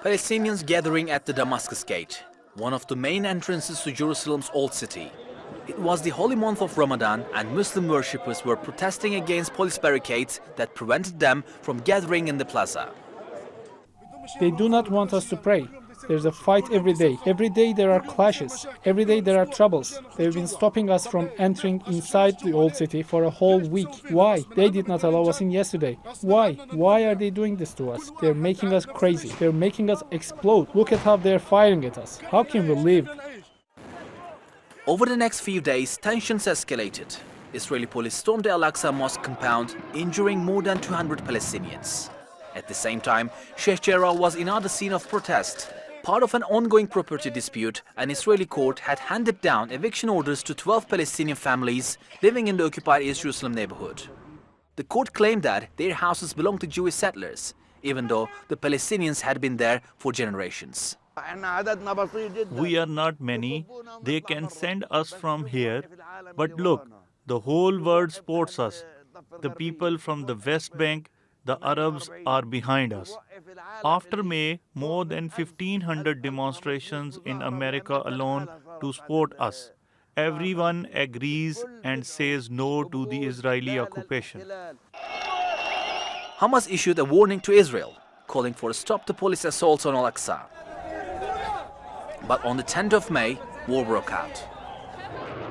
Palestinians gathering at the Damascus Gate, one of the main entrances to Jerusalem's old city. It was the holy month of Ramadan and Muslim worshippers were protesting against police barricades that prevented them from gathering in the plaza. They do not want us to pray. There's a fight every day. Every day there are clashes. Every day there are troubles. They've been stopping us from entering inside the old city for a whole week. Why? They did not allow us in yesterday. Why? Why are they doing this to us? They're making us crazy. They're making us explode. Look at how they're firing at us. How can we live? Over the next few days, tensions escalated. Israeli police stormed the Aqsa mosque compound, injuring more than 200 Palestinians. At the same time, Sheikh Jarrah was another scene of protest. Part of an ongoing property dispute, an Israeli court had handed down eviction orders to 12 Palestinian families living in the occupied East Jerusalem neighborhood. The court claimed that their houses belonged to Jewish settlers, even though the Palestinians had been there for generations. We are not many. They can send us from here. But look, the whole world supports us. The people from the West Bank, the Arabs are behind us. After May, more than 1,500 demonstrations in America alone to support us. Everyone agrees and says no to the Israeli occupation. Hamas issued a warning to Israel, calling for a stop to police assaults on Al-Aqsa. But on the 10th of May, war broke out.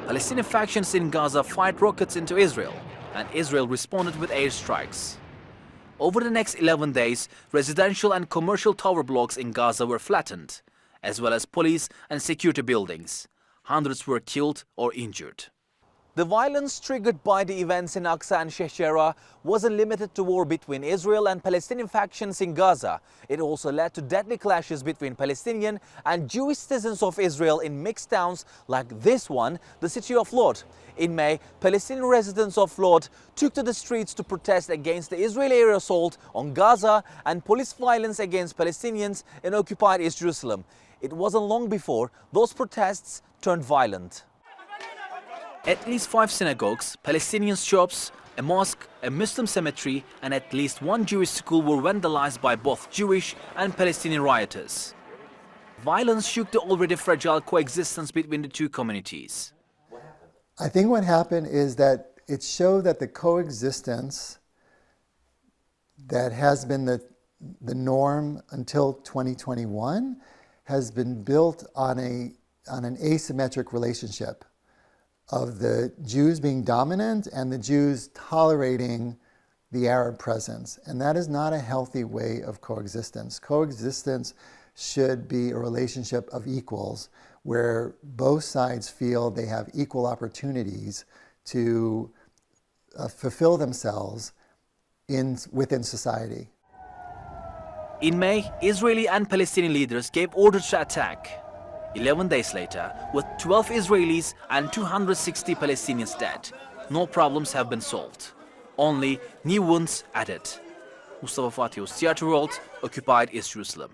Palestinian factions in Gaza fired rockets into Israel, and Israel responded with airstrikes. Over the next 11 days, residential and commercial tower blocks in Gaza were flattened, as well as police and security buildings. Hundreds were killed or injured. The violence triggered by the events in Aqsa and Sheikh Jarrah wasn't limited to war between Israel and Palestinian factions in Gaza. It also led to deadly clashes between Palestinian and Jewish citizens of Israel in mixed towns like this one, the city of Lod. In May, Palestinian residents of Lod took to the streets to protest against the Israeli air assault on Gaza and police violence against Palestinians in occupied East Jerusalem. It wasn't long before those protests turned violent. At least 5 synagogues, Palestinian shops, a mosque, a Muslim cemetery and at least one Jewish school were vandalized by both Jewish and Palestinian rioters. Violence shook the already fragile coexistence between the two communities. I think what happened is that it showed that the coexistence that has been the norm until 2021 has been built on an asymmetric relationship of the Jews being dominant and the Jews tolerating the Arab presence. And that is not a healthy way of coexistence. Coexistence should be a relationship of equals where both sides feel they have equal opportunities to fulfill themselves within society. In May, Israeli and Palestinian leaders gave orders to attack. 11 days later, with 12 Israelis and 260 Palestinians dead, no problems have been solved. Only new wounds added. Mustafa Fatih, Theatre World, occupied East Jerusalem.